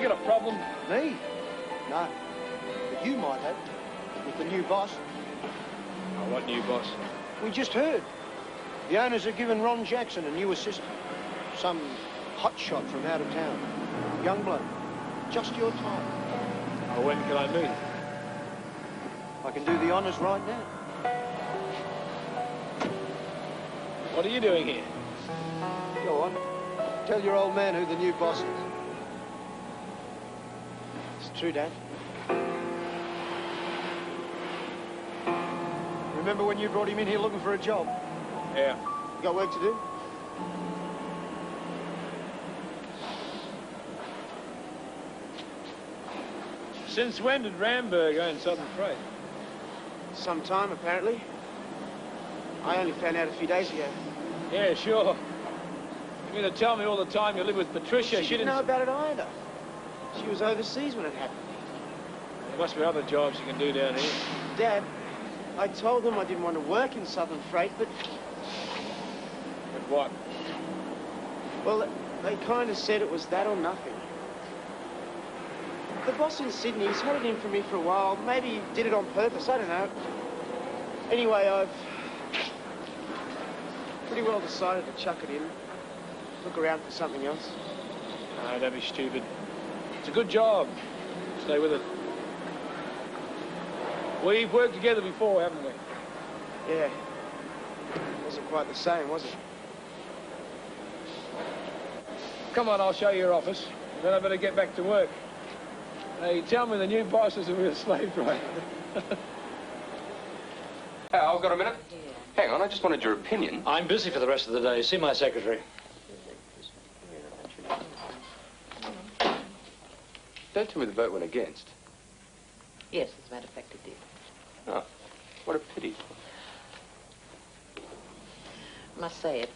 You got a problem? Me? No. But you might have. With the new boss. Oh, what new boss? We just heard. The owners have given Ron Jackson a new assistant. Some hotshot from out of town. Young bloke. Just your type. Oh, when can I meet him? I can do the honours right now. What are you doing here? Go on. Tell your old man who the new boss is. It's true, Dad. Remember when you brought him in here looking for a job? Yeah. You got work to do? Since when did Ramberg own Southern Freight? Some time, apparently. I only found out a few days ago. Yeah, sure. You mean to tell me all the time you lived with Patricia? She didn't know about it either. She was overseas when it happened. There must be other jobs you can do down here. Dad, I told them I didn't want to work in Southern Freight, but... But what? Well, they kind of said it was that or nothing. The boss in Sydney, he's had it in for me for a while. Maybe he did it on purpose, I don't know. Anyway, I've pretty well decided to chuck it in. Look around for something else. No, don't be stupid. It's a good job. Stay with it. We've worked together before, haven't we? Yeah. Wasn't quite the same, was it? Come on, I'll show you your office. Then I better get back to work. Hey, tell me the new boss is a real slave driver. I've got a minute. Hang on, I just wanted your opinion. I'm busy for the rest of the day. See my secretary. Don't tell me the vote went against. Yes, as a matter of fact, it did. Oh, what a pity. I must say, it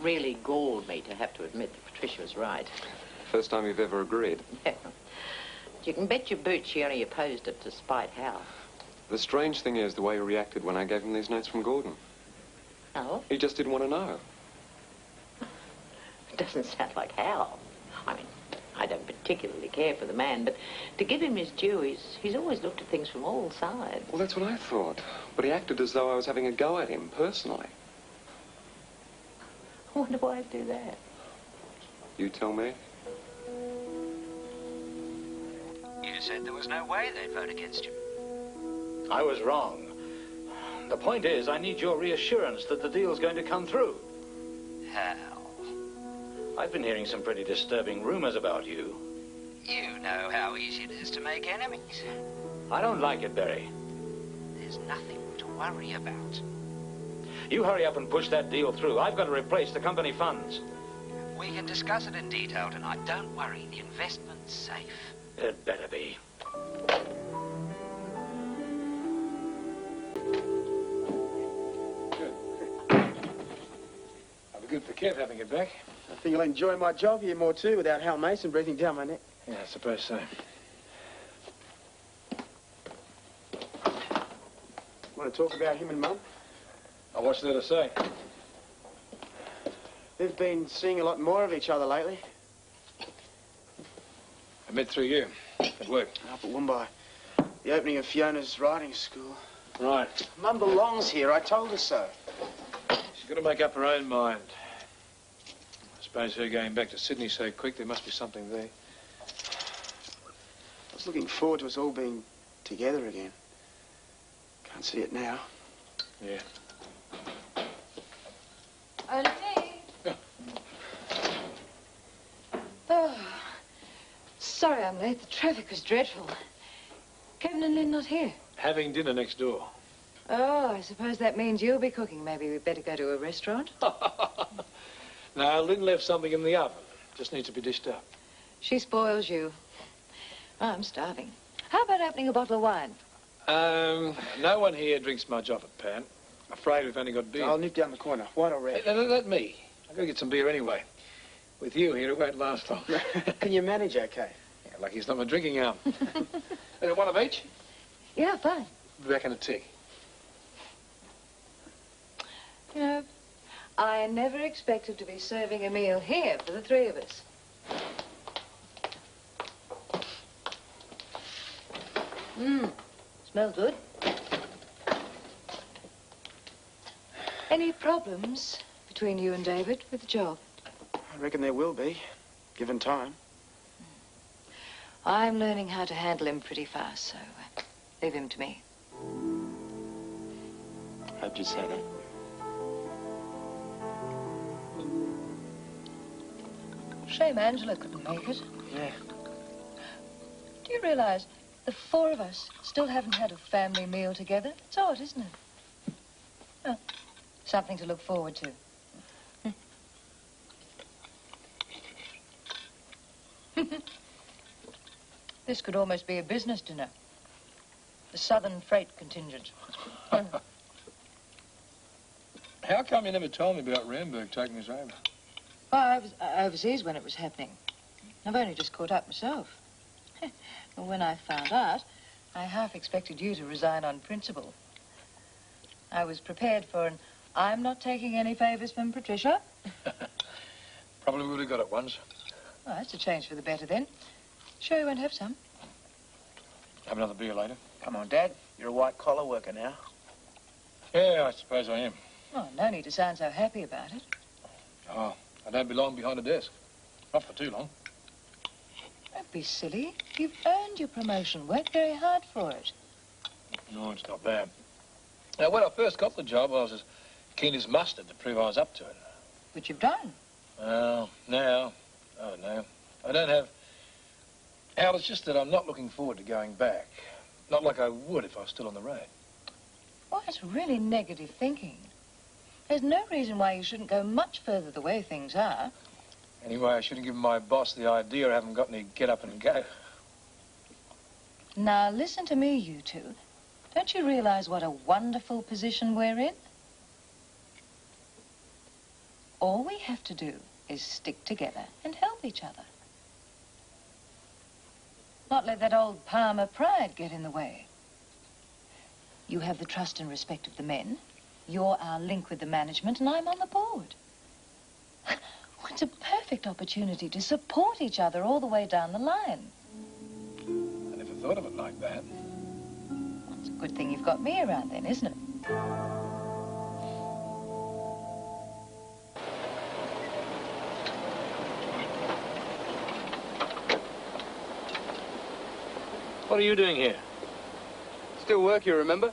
really galled me to have to admit that Patricia was right. First time you've ever agreed. Yeah. You can bet your boots she only opposed it to spite Hal. The strange thing is the way he reacted when I gave him these notes from Gordon. Oh? He just didn't want to know. It doesn't sound like Hal. I mean, I don't particularly care for the man, but to give him his due, he's always looked at things from all sides. Well, that's what I thought. But he acted as though I was having a go at him, personally. I wonder why I'd do that. You tell me. You said there was no way they'd vote against you. I was wrong. The point is, I need your reassurance that the deal's going to come through. How? I've been hearing some pretty disturbing rumors about you. You know how easy it is to make enemies. I don't like it, Barry. There's nothing to worry about. You hurry up and push that deal through. I've got to replace the company funds. We can discuss it in detail tonight. Don't worry, the investment's safe. It better be. Good. I'll be good for Kev having it back. I think I'll enjoy my job here more too without Hal Mason breathing down my neck. Yeah, I suppose so. Want to talk about him and Mum? Oh, what's there to say? They've been seeing a lot more of each other lately. I met through you at work. Up at Woombai. The opening of Fiona's riding school. Right. Mum belongs here. I told her so. She's got to make up her own mind. I suppose her going back to Sydney so quick, there must be something there. I was looking forward to us all being together again. Can't see it now. Yeah. Early tea. Oh, sorry I'm late. The traffic was dreadful. Kevin and Lynn not here. Having dinner next door. Oh, I suppose that means you'll be cooking. Maybe we'd better go to a restaurant. No, Lynn left something in the oven. Just needs to be dished up. She spoils you. Oh, I'm starving. How about opening a bottle of wine? No one here drinks much of it, Pan. Afraid we've only got beer. I'll nip down the corner. White or red? Hey, let me. I've got to get some beer anyway. With you here, it won't last long. Can you manage okay? Yeah, lucky it's not my drinking arm. One of each? Yeah, fine. Be back in a tick. You know, I never expected to be serving a meal here for the three of us. Smells good. Any problems between you and David with the job? I reckon there will be, given time. I'm learning how to handle him pretty fast, so leave him to me. How'd you say that? Shame Angela couldn't make it. Yeah. Do you realize the four of us still haven't had a family meal together? It's odd, isn't it? Oh, something to look forward to. This could almost be a business dinner. The Southern Freight contingent. How come you never told me about Ramberg taking us over? Well, I was overseas when it was happening. I've only just caught up myself. And when I found out, I half expected you to resign on principle. I was prepared for an I'm not taking any favours from Patricia. Probably would have got it once. Well, that's a change for the better then. Sure you won't have some? Have another beer later. Come on, Dad. You're a white-collar worker now. Yeah, I suppose I am. Oh, no need to sound so happy about it. Oh, I don't belong behind a desk. Not for too long. Don't be silly. You've earned your promotion. Worked very hard for it. No, it's not bad. Now, when I first got the job, I was as keen as mustard to prove I was up to it. But you've done. Well, now, I don't know. I don't have... Al, it's just that I'm not looking forward to going back. Not like I would if I was still on the road. Oh, that's really negative thinking. There's no reason why you shouldn't go much further the way things are. Anyway, I shouldn't give my boss the idea I haven't got any get up and go. Now, listen to me, you two. Don't you realize what a wonderful position we're in? All we have to do is stick together and help each other. Not let that old Palmer pride get in the way. You have the trust and respect of the men. You're our link with the management, and I'm on the board. It's a perfect opportunity to support each other all the way down the line. I never thought of it like that. It's a good thing you've got me around then, isn't it? What are you doing here? Still work, you remember?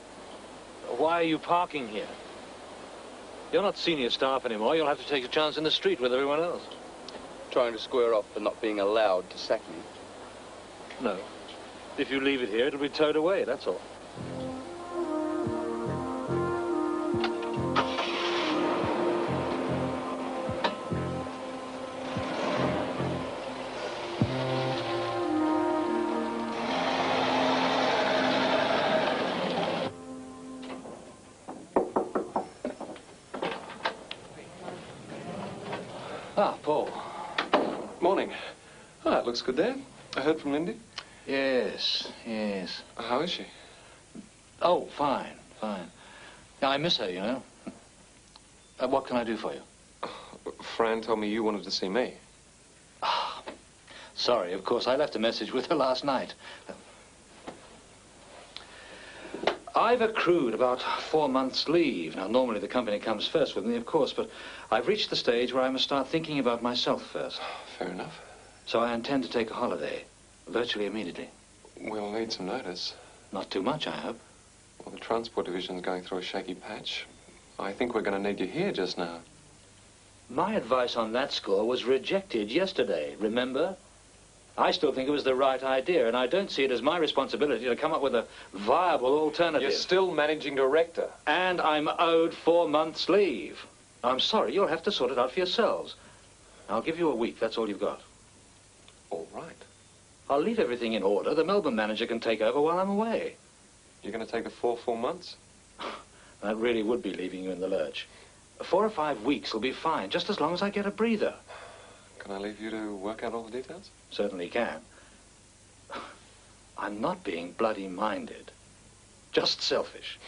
Why are you parking here? You're not senior staff anymore. You'll have to take a chance in the street with everyone else. Trying to square off for not being allowed to sack me. No. If you leave it here, it'll be towed away, that's all. Ah, Paul. Morning. Ah, it looks good there. I heard from Lindy. Yes, yes. How is she? Oh, fine, fine. Yeah, I miss her, you know. What can I do for you? Fran told me you wanted to see me. Ah, sorry, of course. I left a message with her last night. I've accrued about 4 months' leave. Now, normally the company comes first with me, of course, but I've reached the stage where I must start thinking about myself first. Fair enough. So I intend to take a holiday, virtually immediately. We'll need some notice. Not too much, I hope. Well, the transport division's going through a shaky patch. I think we're going to need you here just now. My advice on that score was rejected yesterday, remember? I still think it was the right idea, and I don't see it as my responsibility to come up with a viable alternative. You're still managing director. And I'm owed 4 months' leave. I'm sorry, you'll have to sort it out for yourselves. I'll give you a week, that's all you've got. All right. I'll leave everything in order. The Melbourne manager can take over while I'm away. You're going to take the full 4 months? That really would be leaving you in the lurch. 4 or 5 weeks will be fine, just as long as I get a breather. Can I leave you to work out all the details? Certainly can. I'm not being bloody minded. Just selfish.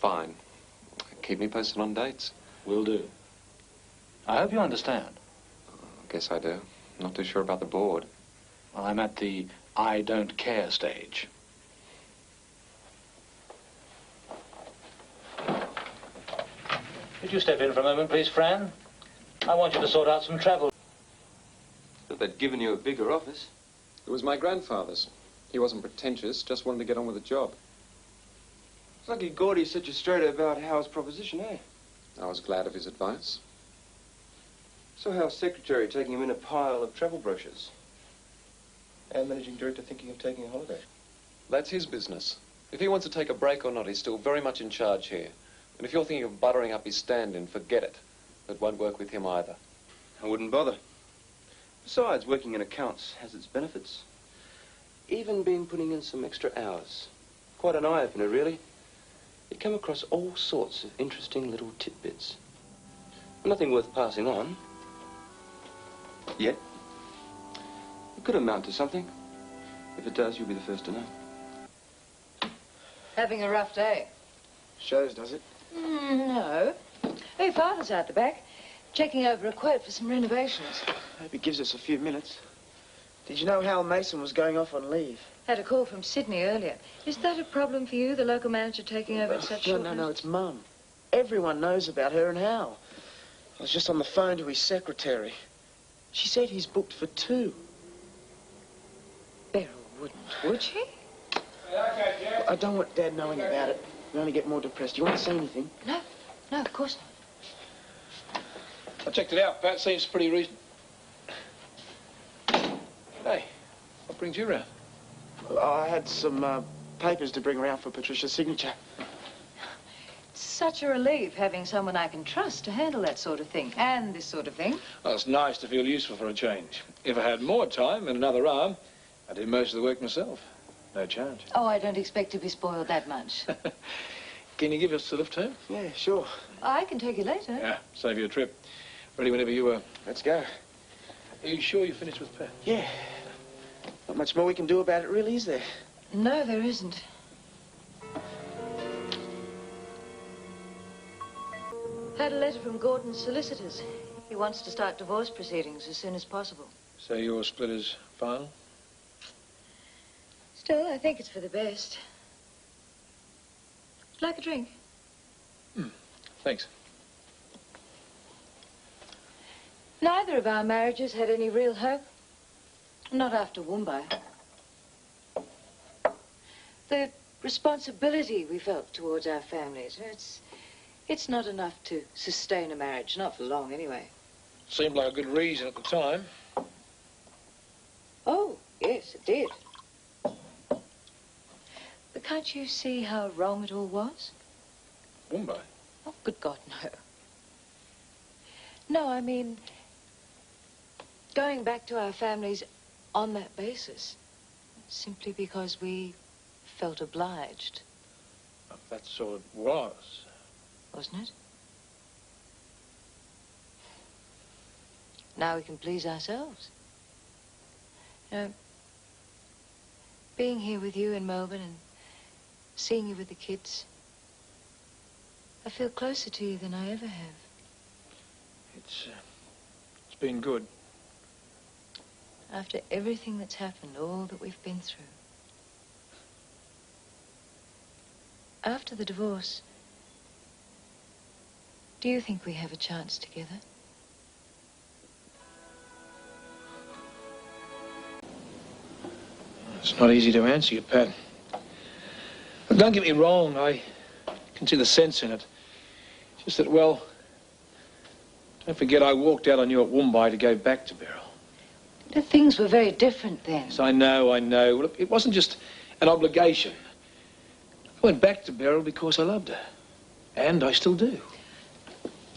Fine. Keep me posted on dates. Will do. I hope you understand. Guess I do. Not too sure about the board. I'm at the I don't care stage. Could you step in for a moment, please, Fran? I want you to sort out some travel. But they'd given you a bigger office. It was my grandfather's. He wasn't pretentious, just wanted to get on with the job. It's lucky Gordy's such a straighter about Hal's proposition, eh? I was glad of his advice. So Hal's secretary taking him in a pile of travel brochures. Our managing director thinking of taking a holiday. That's his business. If he wants to take a break or not, he's still very much in charge here. And if you're thinking of buttering up his stand-in, forget it. It won't work with him either. I wouldn't bother. Besides, working in accounts has its benefits. Even been putting in some extra hours. Quite an eye-opener, really. You come across all sorts of interesting little tidbits. Nothing worth passing on. Yet. It could amount to something. If it does, you'll be the first to know. Having a rough day? Shows, does it? No. Hey, Father's out the back, checking over a quote for some renovations. Hope he gives us a few minutes. Did you know Hal Mason was going off on leave? Had a call from Sydney earlier. Is that a problem for you, the local manager taking over at such short No, notice? it's Mum. Everyone knows about her and Hal. I was just on the phone to his secretary. She said he's booked for 2. Beryl wouldn't, would she? I don't want Dad knowing about it. We only get more depressed. Do you want to say anything? No, of course not. I checked it out, Pat. Seems pretty reasonable. Hey, what brings you round? I had some papers to bring around for Patricia's signature. It's such a relief having someone I can trust to handle that sort of thing, and this sort of thing. Well, it's nice to feel useful for a change. If I had more time and another arm, I'd do most of the work myself. No charge. Oh, I don't expect to be spoiled that much. Can you give us a lift home? Yeah, sure. I can take you later. Yeah, save you a trip. Ready whenever you are. Let's go. Are you sure you finished with Pat? Yeah. Not much more we can do about it, really, is there? No, there isn't. Had a letter from Gordon's solicitors. He wants to start divorce proceedings as soon as possible. So your split is final? Still, I think it's for the best. Like a drink? Thanks. Neither of our marriages had any real hope. Not after Woombye. The responsibility we felt towards our families, it's not enough to sustain a marriage, not for long anyway. Seemed like a good reason at the time. Oh, yes, it did. But can't you see how wrong it all was? Woombye? Oh, good God, no. No, I mean, going back to our families on that basis, simply because we felt obliged. That's all it was. Wasn't it? Now we can please ourselves. You know, being here with you in Melbourne and seeing you with the kids, I feel closer to you than I ever have. It's been good. After everything that's happened, all that we've been through. After the divorce, do you think we have a chance together? It's not easy to answer you, Pat. But don't get me wrong, I can see the sense in it. It's just that, well, don't forget I walked out on you at Woombye to go back to Beryl. The things were very different then. Yes, I know. Well, it wasn't just an obligation. I went back to Beryl because I loved her. And I still do.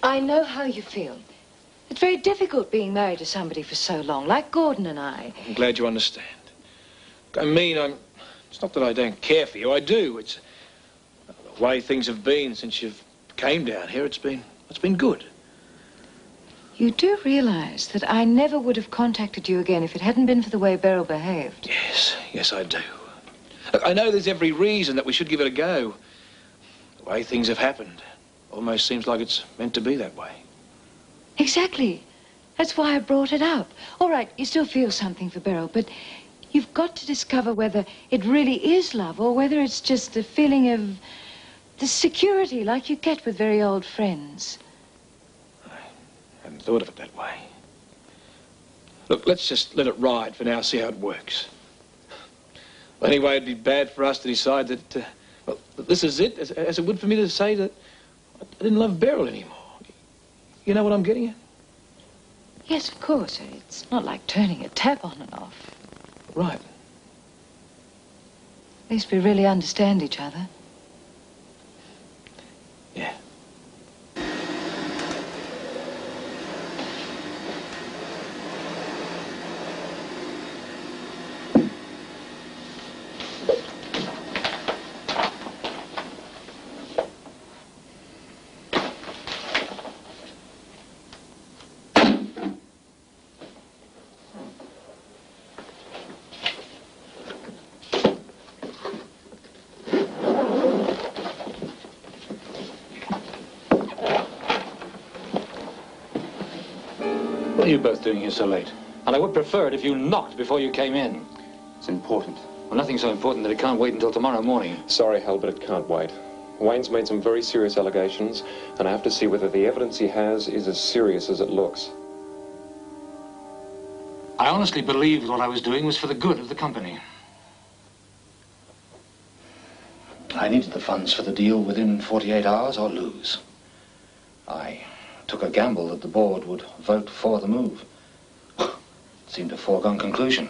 I know how you feel. It's very difficult being married to somebody for so long, like Gordon and I. I'm glad you understand. I mean, it's not that I don't care for you. I do. It's the way things have been since you came down here. It's been good. You do realize that I never would have contacted you again if it hadn't been for the way Beryl behaved. Yes, I do. Look, I know there's every reason that we should give it a go. The way things have happened almost seems like it's meant to be that way. Exactly. That's why I brought it up. All right, you still feel something for Beryl, but you've got to discover whether it really is love or whether it's just a feeling of the security like you get with very old friends. I hadn't thought of it that way. Look, let's just let it ride for now, see how it works. Well, anyway, it'd be bad for us to decide that, well, this is it, as it would for me to say that I didn't love Beryl anymore. You know what I'm getting at? Yes, of course. It's not like turning a tap on and off. Right. At least we really understand each other. Yeah. What are you both doing here so late? And I would prefer it if you knocked before you came in. It's important. Well, nothing's so important that it can't wait until tomorrow morning. Sorry, Hal, but it can't wait. Wayne's made some very serious allegations, and I have to see whether the evidence he has is as serious as it looks. I honestly believed what I was doing was for the good of the company. I needed the funds for the deal within 48 hours or lose. I took a gamble that the board would vote for the move. It seemed a foregone conclusion.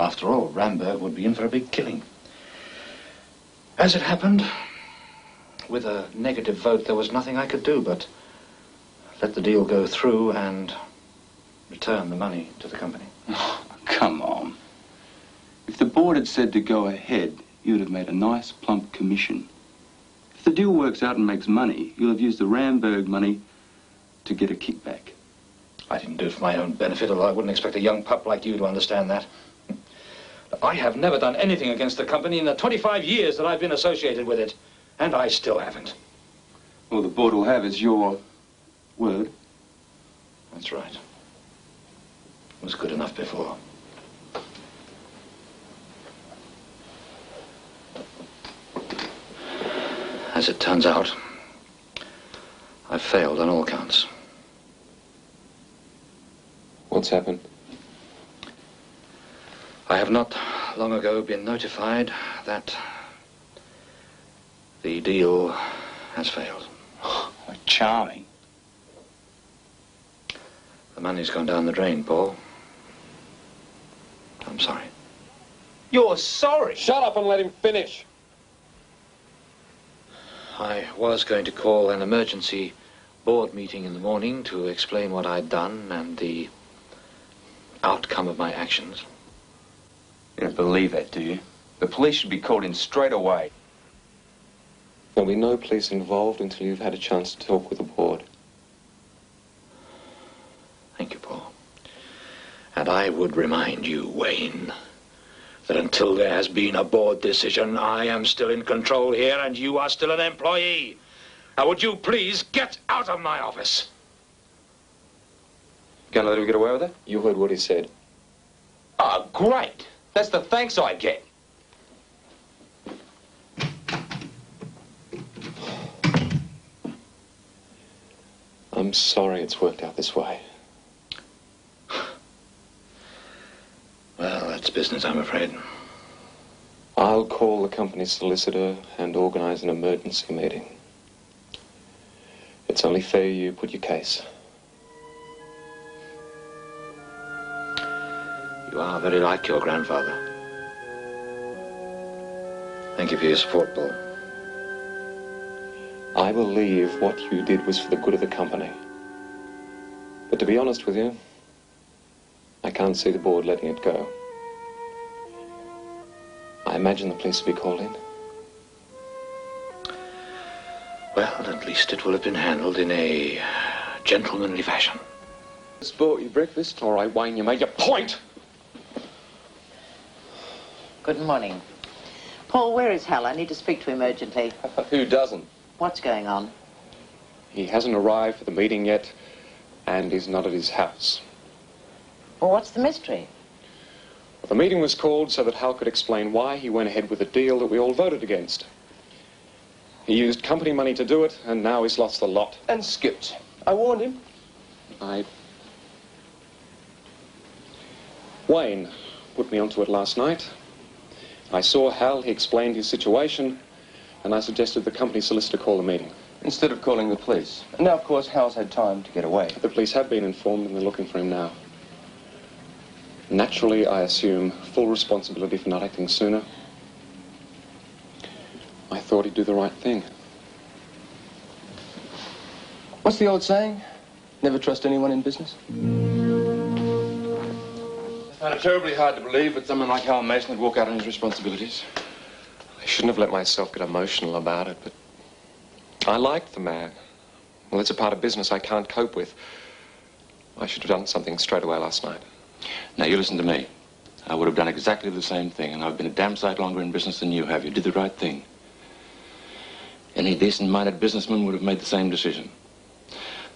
After all, Ramberg would be in for a big killing. As it happened, with a negative vote, there was nothing I could do but let the deal go through and return the money to the company. Oh, come on. If the board had said to go ahead, you'd have made a nice plump commission. If the deal works out and makes money, you'll have used the Ramberg money to get a kickback. I didn't do it for my own benefit, although I wouldn't expect a young pup like you to understand that. I have never done anything against the company in the 25 years that I've been associated with it, and I still haven't. All the board will have is your word. That's right. It was good enough before. As it turns out, I've failed on all counts. What's happened? I have not long ago been notified that the deal has failed. Oh, charming. The money's gone down the drain, Paul. I'm sorry. You're sorry? Shut up and let him finish. I was going to call an emergency board meeting in the morning to explain what I'd done and the outcome of my actions. You don't believe that, do you? The police should be called in straight away. There'll be no police involved until you've had a chance to talk with the board. Thank you, Paul. And I would remind you, Wayne, that until there has been a board decision, I am still in control here and you are still an employee. Now, would you please get out of my office? Gonna let him get away with it? You heard what he said. Oh, great. That's the thanks I get. I'm sorry it's worked out this way. Well, that's business, I'm afraid. I'll call the company's solicitor and organize an emergency meeting. It's only fair you put your case. You are very like your grandfather. Thank you for your support, Paul. I believe what you did was for the good of the company. But to be honest with you, I can't see the board letting it go. I imagine the police will be called in. Well, at least it will have been handled in a gentlemanly fashion. Sport you breakfast? All right, Wayne, you made your point. Good morning. Paul, where is Hal? I need to speak to him urgently. Who doesn't? What's going on? He hasn't arrived for the meeting yet, And he's not at his house. Well, what's the mystery? The meeting was called so that Hal could explain why he went ahead with a deal that we all voted against. He used company money to do it, and now he's lost the lot. And skipped. I warned him. Wayne put me onto it last night. I saw Hal, he explained his situation, and I suggested the company solicitor call the meeting. Instead of calling the police. And now, of course, Hal's had time to get away. The police have been informed and they're looking for him now. Naturally, I assume full responsibility for not acting sooner. I thought he'd do the right thing. What's the old saying? Never trust anyone in business? I find it terribly hard to believe that someone like Hal Mason would walk out on his responsibilities. I shouldn't have let myself get emotional about it, but I liked the man. Well, it's a part of business I can't cope with. I should have done something straight away last night. Now, you listen to me. I would have done exactly the same thing, and I've been a damn sight longer in business than you have. You did the right thing. Any decent-minded businessman would have made the same decision.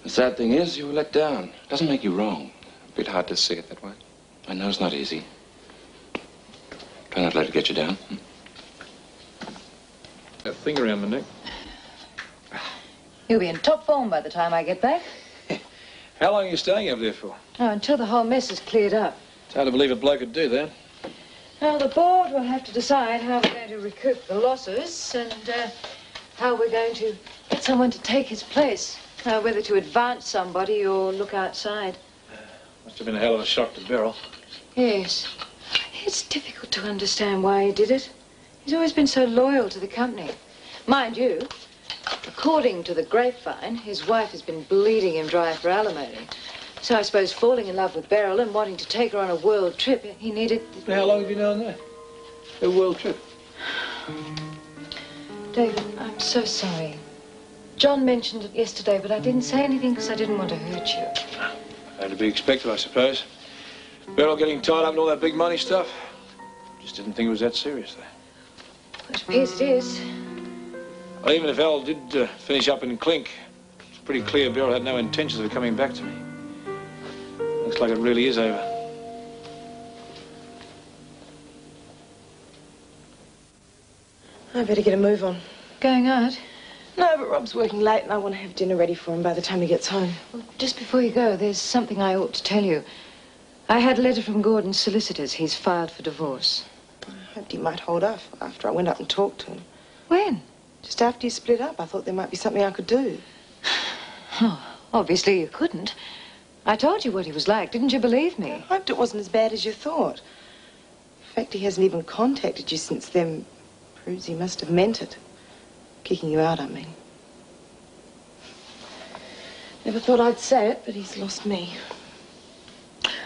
The sad thing is, you were let down. It doesn't make you wrong. A bit hard to see it that way. I know it's not easy. Try not to let it get you down. That thing around my neck. You'll be in top form by the time I get back. How long are you staying over there for? Oh, until the whole mess is cleared up. It's hard to believe a bloke could do that. Now, the board will have to decide how we're going to recoup the losses and how we're going to get someone to take his place. Whether to advance somebody or look outside. Must have been a hell of a shock to Beryl. Yes. It's difficult to understand why he did it. He's always been so loyal to the company. Mind you, according to the grapevine, his wife has been bleeding him dry for alimony. So I suppose falling in love with Beryl and wanting to take her on a world trip, he needed... How long have you known that? A world trip? David, I'm so sorry. John mentioned it yesterday, but I didn't say anything because I didn't want to hurt you. Had to be expected, I suppose. Beryl getting tied up in all that big money stuff. Just didn't think it was that serious, though. It appears it is. Well, even if Al did finish up in Clink, it's pretty clear Beryl had no intentions of coming back to me. Looks like it really is over. I better get a move on. Going out? No, but Rob's working late and I want to have dinner ready for him by the time he gets home. Well, just before you go, there's something I ought to tell you. I had a letter from Gordon's solicitors. He's filed for divorce. I hoped he might hold off after I went up and talked to him. When? Just after you split up, I thought there might be something I could do. Oh, obviously you couldn't. I told you what he was like. Didn't you believe me? I hoped it wasn't as bad as you thought. The fact he hasn't even contacted you since then proves he must have meant it. Kicking you out, I mean. Never thought I'd say it, but he's lost me.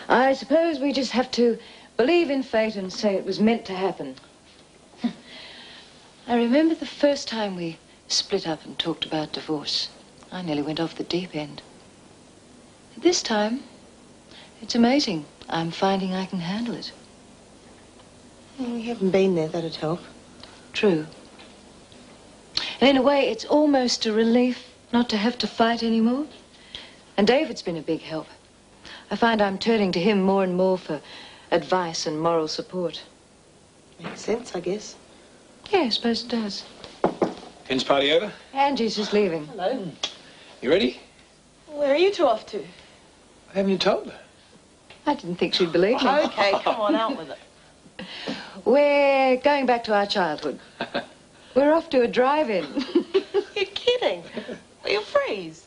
I suppose we just have to believe in fate and say it was meant to happen. I remember the first time we split up and talked about divorce. I nearly went off the deep end. This time, it's amazing. I'm finding I can handle it. Well, we haven't been there. That'd help. True. And in a way, it's almost a relief not to have to fight anymore. And David's been a big help. I find I'm turning to him more and more for advice and moral support. Makes sense, I guess. Yeah, I suppose it does. Ken's party over? Angie's just leaving. Hello. You ready? Where are you two off to? Haven't you told her? I didn't think she'd believe me. Okay, come on, out with it. We're going back to our childhood. We're off to a drive-in. You're kidding. Will you freeze?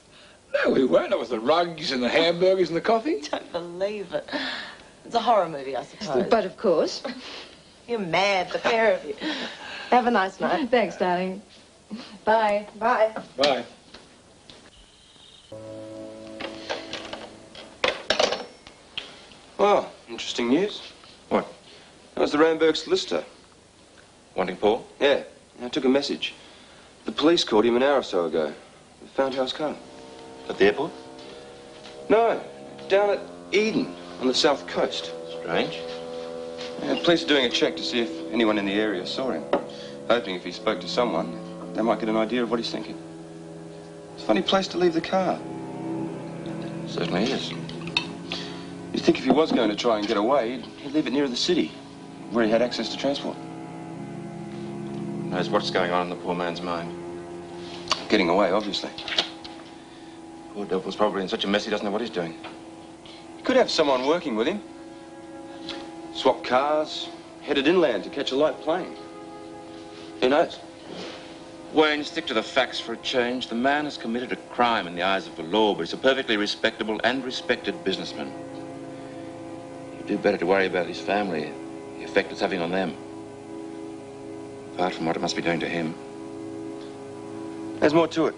No, we weren't. Not with the rugs and the hamburgers and the coffee. Don't believe it. It's a horror movie, I suppose. But of course. You're mad, the pair of you. Have a nice night. Thanks, darling. Bye. Bye. Bye. Oh, interesting news. What? That was the Ramberg solicitor. Wanting Paul? Yeah, I took a message. The police called him an hour or so ago. They found Hal's car. At the airport? No, down at Eden on the south coast. Strange. The police are doing a check to see if anyone in the area saw him. Hoping if he spoke to someone, they might get an idea of what he's thinking. It's a funny place to leave the car. Certainly is. You'd think if he was going to try and get away, he'd leave it nearer the city, where he had access to transport. Knows what's going on in the poor man's mind. Getting away, obviously. Poor devil's probably in such a mess he doesn't know what he's doing. He could have someone working with him. Swap cars, headed inland to catch a light plane. Who knows? Wayne, stick to the facts for a change. The man has committed a crime in the eyes of the law, but he's a perfectly respectable and respected businessman. You'd do better to worry about his family, the effect it's having on them. Apart from what it must be doing to him. There's more to it.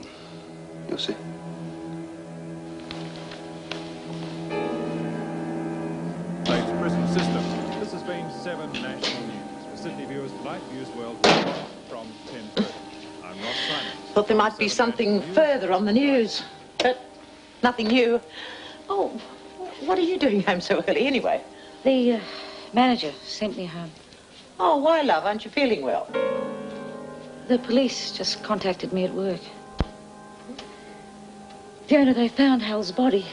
You'll see. Thanks, prison system. This has been 7 National News. For Sydney viewers tonight, News World will be on from 10:30. I'm Ross Simon. Thought there might be something further on the news, but nothing new. Oh, what are you doing home so early anyway? The manager sent me home. Oh, why, love? Aren't you feeling well? The police just contacted me at work. Fiona, they found Hal's body.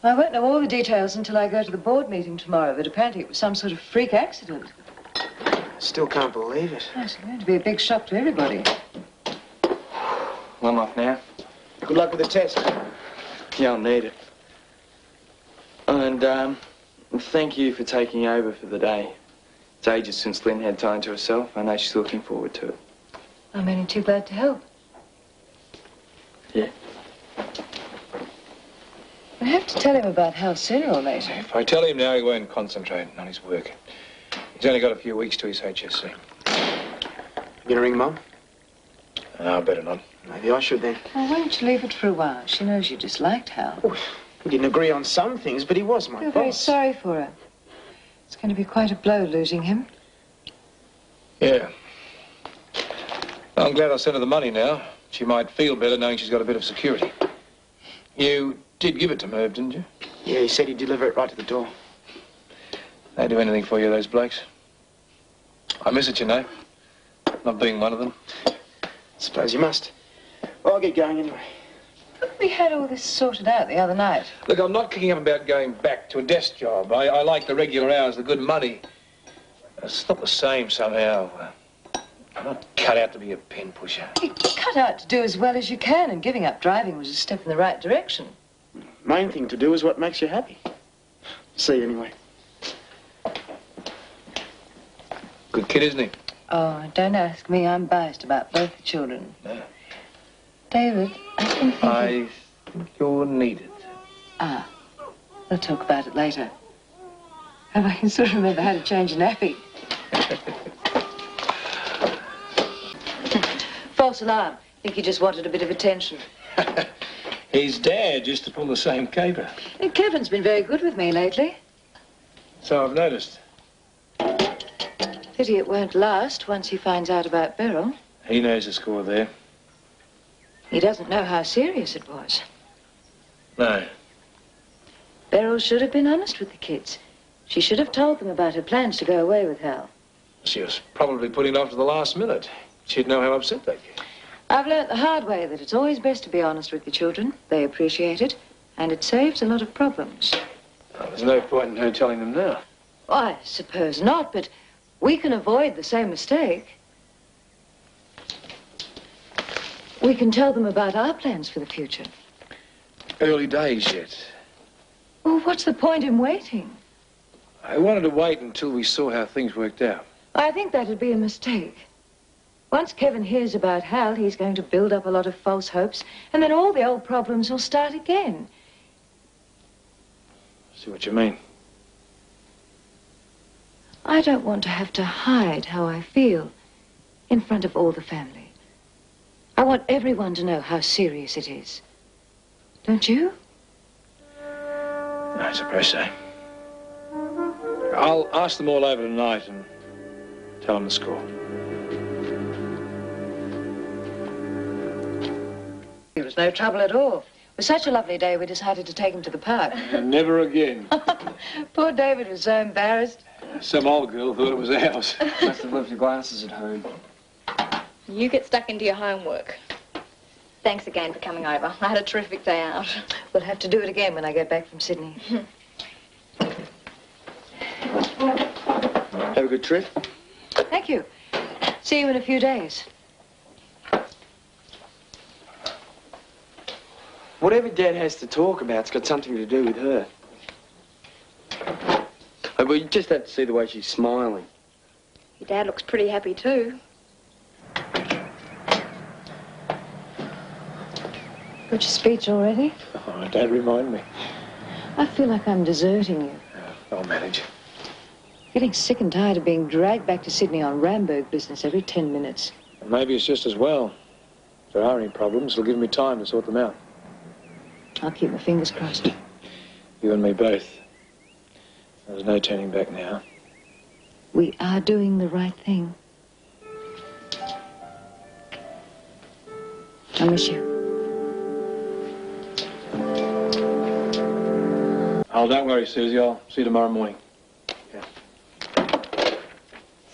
I won't know all the details until I go to the board meeting tomorrow, but apparently it was some sort of freak accident. Still can't believe it. It's going to be a big shock to everybody. Well, I'm off now. Good luck with the test. Yeah, I'll need it. And, thank you for taking over for the day. It's ages since Lynn had time to herself. I know she's looking forward to it. I'm only too glad to help. Yeah. I have to tell him about Hal sooner or later. If I tell him now, he won't concentrate on his work. He's only got a few weeks to his HSC. You gonna ring Mum? No, better not. Maybe I should then. Oh, why don't you leave it for a while? She knows you disliked Hal. Oh, we didn't agree on some things, but he was my You're boss. very sorry for her. It's going to be quite a blow losing him. Yeah. I'm glad I sent her the money now. She might feel better knowing she's got a bit of security. You did give it to Merv, didn't you? Yeah, he said he'd deliver it right to the door. They do anything for you, those blokes. I miss it, you know. Not being one of them. Suppose you must. Well, I'll get going anyway. Look, we had all this sorted out the other night. Look, I'm not kicking up about going back to a desk job. I like the regular hours, the good money. It's not the same somehow. I'm not cut out to be a pen pusher. You're cut out to do as well as you can, and giving up driving was a step in the right direction. Main thing to do is what makes you happy. See you anyway. Good kid, isn't he? Oh, don't ask me. I'm biased about both the children. No. David, I think you're needed. Ah, we'll talk about it later. And I can sort of remember how to change a nappy. False alarm. Think he just wanted a bit of attention. His dad used to pull the same caper. And Kevin's been very good with me lately. So I've noticed. Pity it won't last once he finds out about Beryl. He knows the score there. He doesn't know how serious it was. No. Beryl should have been honest with the kids. She should have told them about her plans to go away with Hal. She was probably putting it off to the last minute. She'd know how upset they'd get. I've learnt the hard way that it's always best to be honest with your children. They appreciate it, and it saves a lot of problems. Well, there's no point in her telling them now. Well, I suppose not, but we can avoid the same mistake. We can tell them about our plans for the future. Early days yet. Well, what's the point in waiting? I wanted to wait until we saw how things worked out. I think that'd be a mistake. Once Kevin hears about Hal, he's going to build up a lot of false hopes, and then all the old problems will start again. See what you mean. I don't want to have to hide how I feel in front of all the family. I want everyone to know how serious it is. Don't you? I suppose so. I'll ask them all over tonight and tell them the score. It was no trouble at all. It was such a lovely day, we decided to take him to the park. Never again. Poor David was so embarrassed. Some old girl thought it was ours. Must have left your glasses at home. You get stuck into your homework. Thanks again for coming over. I had a terrific day out. We'll have to do it again when I get back from Sydney. Have a good trip. Thank you. See you in a few days. Whatever Dad has to talk about, it's got something to do with her. Oh, but you just have to see the way she's smiling. Your dad looks pretty happy too. Got your speech already? Oh, don't remind me. I feel like I'm deserting you. I'll manage. Getting sick and tired of being dragged back to Sydney on Ramberg business every 10 minutes. Maybe it's just as well. If there are any problems, it'll give me time to sort them out. I'll keep my fingers crossed. You and me both. There's no turning back now. We are doing the right thing. I miss you. Oh, don't worry, Susie. I'll see you tomorrow morning.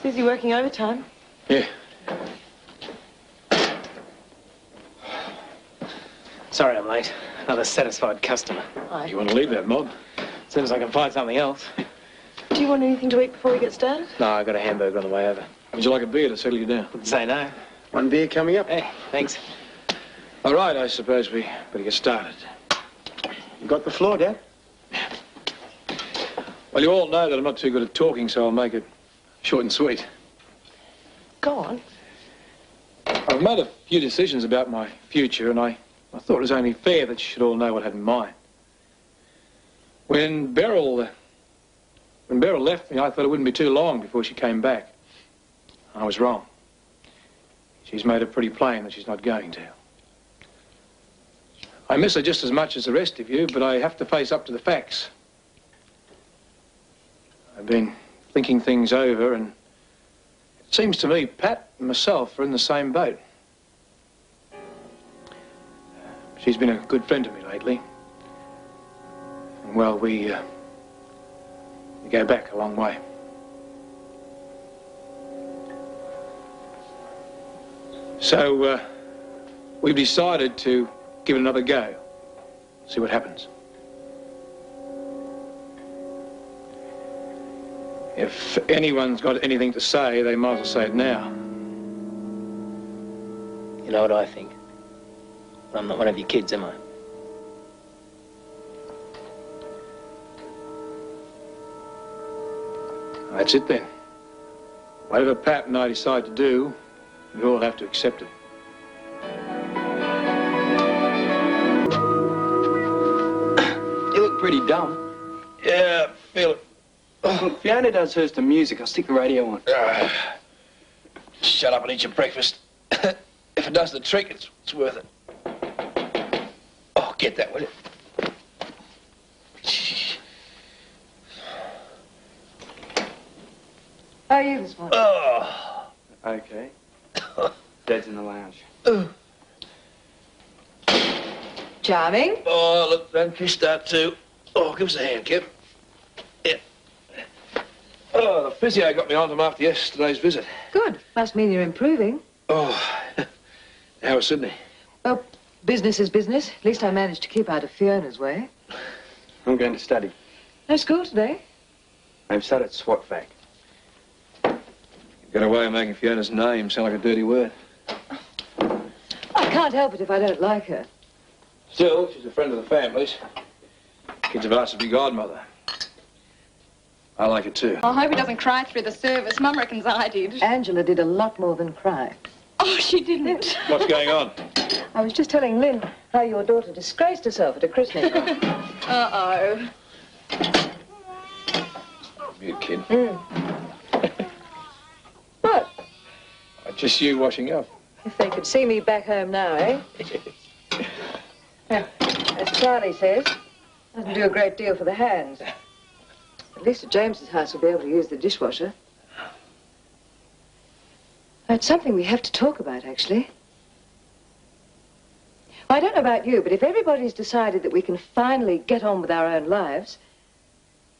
Susie working overtime? Yeah. Sorry I'm late. Another satisfied customer. Aye. You want to leave that mob? As soon as I can find something else. Do you want anything to eat before we get started? No, I got a hamburger on the way over. Would you like a beer to settle you down? Wouldn't say no. One beer coming up. Hey, thanks. All right, I suppose we better get started. You got the floor, Dad? Well, you all know that I'm not too good at talking, so I'll make it short and sweet. Go on. I've made a few decisions about my future, and I thought it was only fair that you should all know what I had in mind. When Beryl left me, I thought it wouldn't be too long before she came back. I was wrong. She's made it pretty plain that she's not going to. I miss her just as much as the rest of you, but I have to face up to the facts. I've been thinking things over, and it seems to me Pat and myself are in the same boat. She's been a good friend to me lately. And, well, we go back a long way. So, we've decided to give it another go, see what happens. If anyone's got anything to say, they might as well say it now. You know what I think? I'm not one of your kids, am I? That's it then. Whatever Pat and I decide to do, we all have to accept it. You look pretty dumb. Yeah, feel it. Look, Fiona does hers to music. I'll stick the radio on. Shut up and eat your breakfast. If it does the trick, it's worth it. Oh, get that, will you? How are you this morning? Oh. Okay. Dad's in the lounge. Charming. Oh, look, don't kiss that too. Oh, give us a hand, Kip. Yeah. Oh, the physio got me on them after yesterday's visit. Good. Must mean you're improving. Oh, how was Sydney? Well, business is business. At least I managed to keep out of Fiona's way. I'm going to study. No school today? I've studied SWAT fac. You've got a way of making Fiona's name sound like a dirty word. I can't help it if I don't like her. Still, she's a friend of the family's. Kids have asked to be godmother. I like it too. I hope he doesn't cry through the service. Mum reckons I did. Angela did a lot more than cry. Oh, she didn't. What's going on? I was just telling Lynn how your daughter disgraced herself at a christening. Uh-oh. You kid. What? Just you washing up. If they could see me back home now, eh? As Charlie says, doesn't do a great deal for the hands. At least at James's house we'll be able to use the dishwasher. It's something we have to talk about, actually. Well, I don't know about you, but if everybody's decided that we can finally get on with our own lives,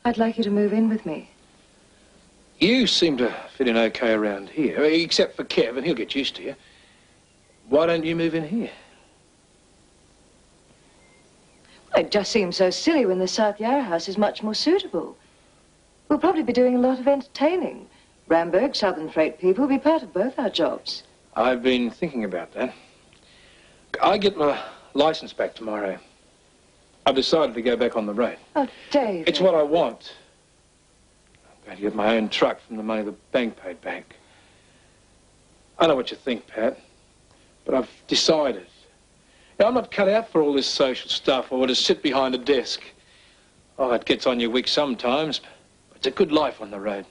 I'd like you to move in with me. You seem to fit in okay around here, except for Kev, and he'll get used to you. Why don't you move in here? It just seems so silly when the South Yarra house is much more suitable. We'll probably be doing a lot of entertaining. Ramberg, Southern Freight people will be part of both our jobs. I've been thinking about that. I get my license back tomorrow. I've decided to go back on the road. Oh, David. It's what I want. I'm going to get my own truck from the money the bank paid back. I know what you think, Pat, but I've decided. Now, I'm not cut out for all this social stuff or to sit behind a desk. Oh, it gets on your wick sometimes, but it's a good life on the road.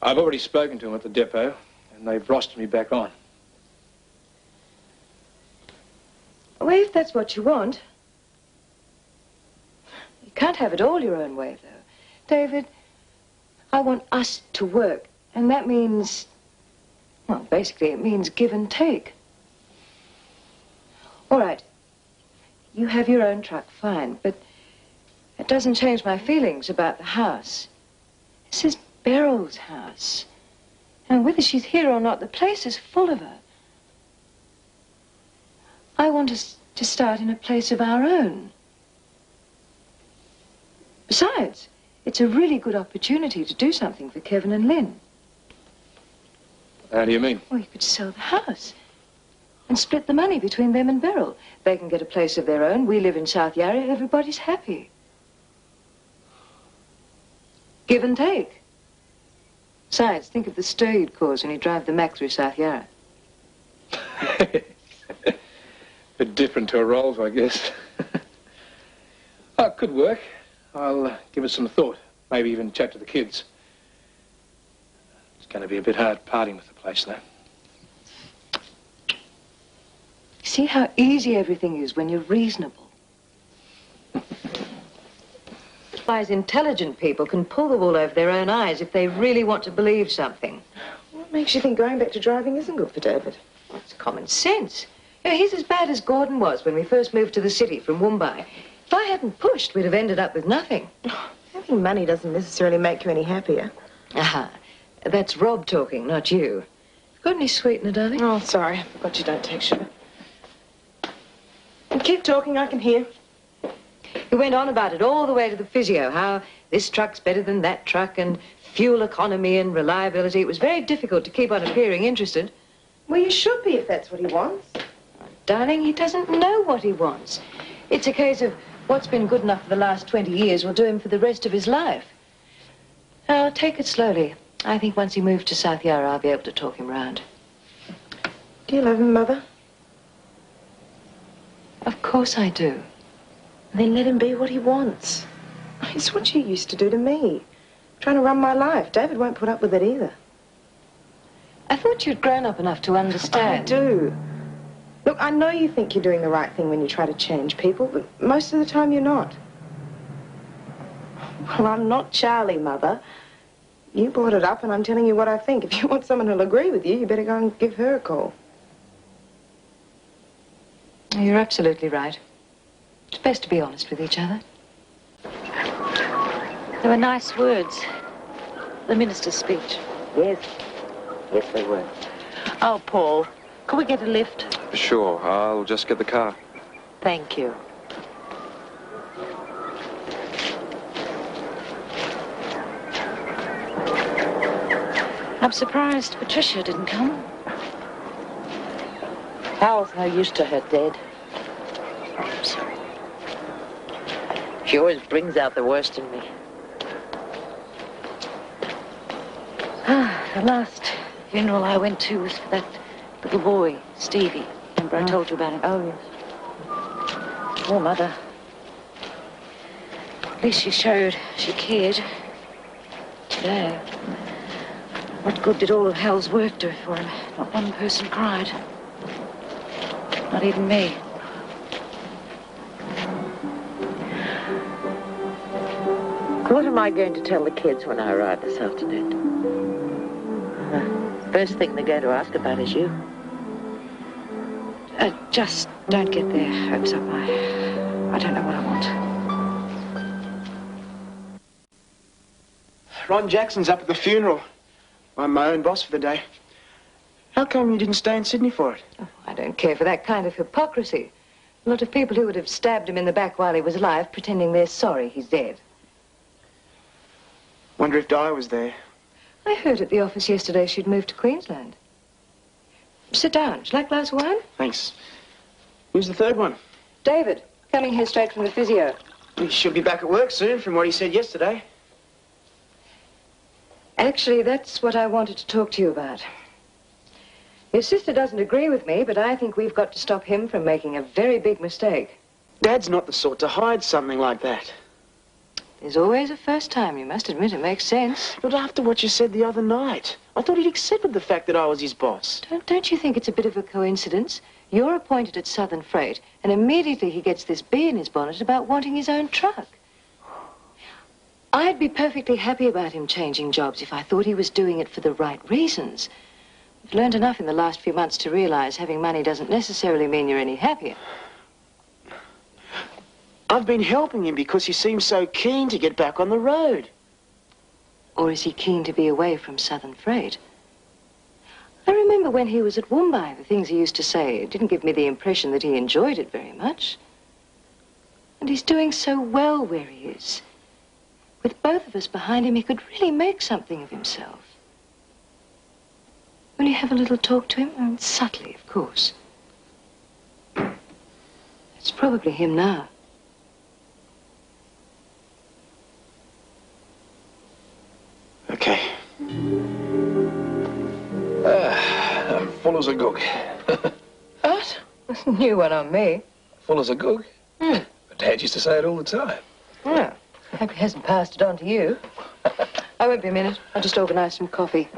I've already spoken to them at the depot, and they've rostered me back on. Well, if that's what you want. You can't have it all your own way, though. David, I want us to work, and that means, well, basically it means give and take. All right, you have your own truck, fine, but it doesn't change my feelings about the house. This is Beryl's house, and whether she's here or not, the place is full of her. I want us to start in a place of our own. Besides, it's a really good opportunity to do something for Kevin and Lynn. How do you mean? Well, you could sell the house and split the money between them and Beryl. They can get a place of their own. We live in South Yarra. Everybody's happy. Give and take. Besides, think of the stir you'd cause when you drive the Mac through South Yarra. Bit different to a Rolls, I guess. Oh, it could work. I'll give it some thought. Maybe even chat to the kids. It's going to be a bit hard parting with the place, though. See how easy everything is when you're reasonable. Wise, intelligent people can pull the wool over their own eyes if they really want to believe something. What makes you think going back to driving isn't good for David? Well, it's common sense. You know, he's as bad as Gordon was when we first moved to the city from Mumbai. If I hadn't pushed, we'd have ended up with nothing. Having money doesn't necessarily make you any happier. Aha. That's Rob talking, not you. Got any sweetener, darling? Oh, sorry. I forgot you don't take sugar. And keep talking, I can hear. He went on about it all the way to the physio, how this truck's better than that truck, and fuel economy and reliability. It was very difficult to keep on appearing interested. Well, you should be if that's what he wants. Darling, he doesn't know what he wants. It's a case of what's been good enough for the last 20 years will do him for the rest of his life. Now, take it slowly. I think once he moves to South Yarra, I'll be able to talk him round. Do you love him, Mother? Of course I do. Then let him be what he wants. It's what you used to do to me. Trying to run my life. David won't put up with it either. I thought you'd grown up enough to understand. I do. Look, I know you think you're doing the right thing when you try to change people, but most of the time you're not. Well, I'm not Charlie, Mother. You brought it up, and I'm telling you what I think. If you want someone who'll agree with you, you better go and give her a call. You're absolutely right. It's best to be honest with each other. There were nice words. The minister's speech. Yes. Yes, they were. Oh, Paul, can we get a lift? Sure, I'll just get the car. Thank you. I'm surprised Patricia didn't come. Hal's no use to her, Dad. Oh, I'm sorry. She always brings out the worst in me. The last funeral I went to was for that little boy, Stevie. Remember I told you about him? Oh, yes. Poor Mother. At least she showed she cared. Today, what good did all of hell's work do for him? Not one person cried. Not even me. What am I going to tell the kids when I arrive this afternoon? First thing they're going to ask about is you. Just don't get their hopes up. I don't know what I want. Ron Jackson's up at the funeral. I'm my own boss for the day. How come you didn't stay in Sydney for it? Oh, I don't care for that kind of hypocrisy. A lot of people who would have stabbed him in the back while he was alive, pretending they're sorry he's dead. Wonder if Di was there. I heard at the office yesterday she'd moved to Queensland. Sit down. Would you like a glass of wine? Thanks. Who's the third one? David, coming here straight from the physio. He should be back at work soon, from what he said yesterday. Actually, that's what I wanted to talk to you about. Your sister doesn't agree with me, but I think we've got to stop him from making a very big mistake. Dad's not the sort to hide something like that. There's always a first time. You must admit it makes sense. But after what you said the other night, I thought he'd accepted the fact that I was his boss. Don't you think it's a bit of a coincidence? You're appointed at Southern Freight, and immediately he gets this bee in his bonnet about wanting his own truck. I'd be perfectly happy about him changing jobs if I thought he was doing it for the right reasons. I've learned enough in the last few months to realize having money doesn't necessarily mean you're any happier. I've been helping him because he seems so keen to get back on the road. Or is he keen to be away from Southern Freight? I remember when he was at Woombai, the things he used to say didn't give me the impression that he enjoyed it very much. And he's doing so well where he is. With both of us behind him, he could really make something of himself. Will you have a little talk to him? And subtly, of course. It's probably him now. Okay. I'm full as a gook. What? New one on me. Full as a gook? But Dad used to say it all the time. Well, I hope he hasn't passed it on to you. I won't be a minute. I'll just organise some coffee.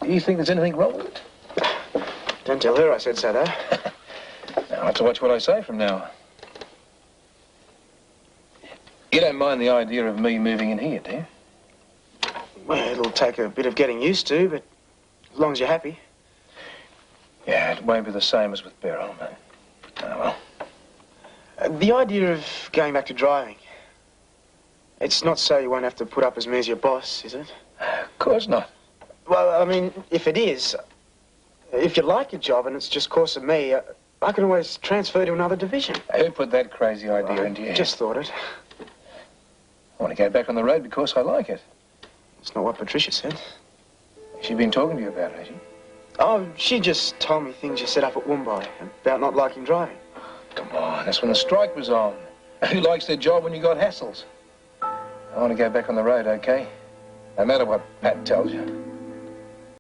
Do you think there's anything wrong with it? Don't tell her I said so, though. Now, I'll have to watch what I say from now on. You don't mind the idea of me moving in here, do you? Well, it'll take a bit of getting used to, but as long as you're happy. Yeah, it won't be the same as with Beryl, mate. Oh, well. The idea of going back to driving, it's not so you won't have to put up as me as your boss, is it? Of course not. Well, I mean, if it is, if you like your job and it's just course of me, I can always transfer to another division. Who put that crazy idea into your head? Just thought it. I want to go back on the road because I like it. It's not what Patricia said. She's been talking to you about it, has she? Oh, she just told me things you set up at Woombai about not liking driving. Come on, that's when the strike was on. Who likes their job when you got hassles? I want to go back on the road, okay? No matter what Pat tells you.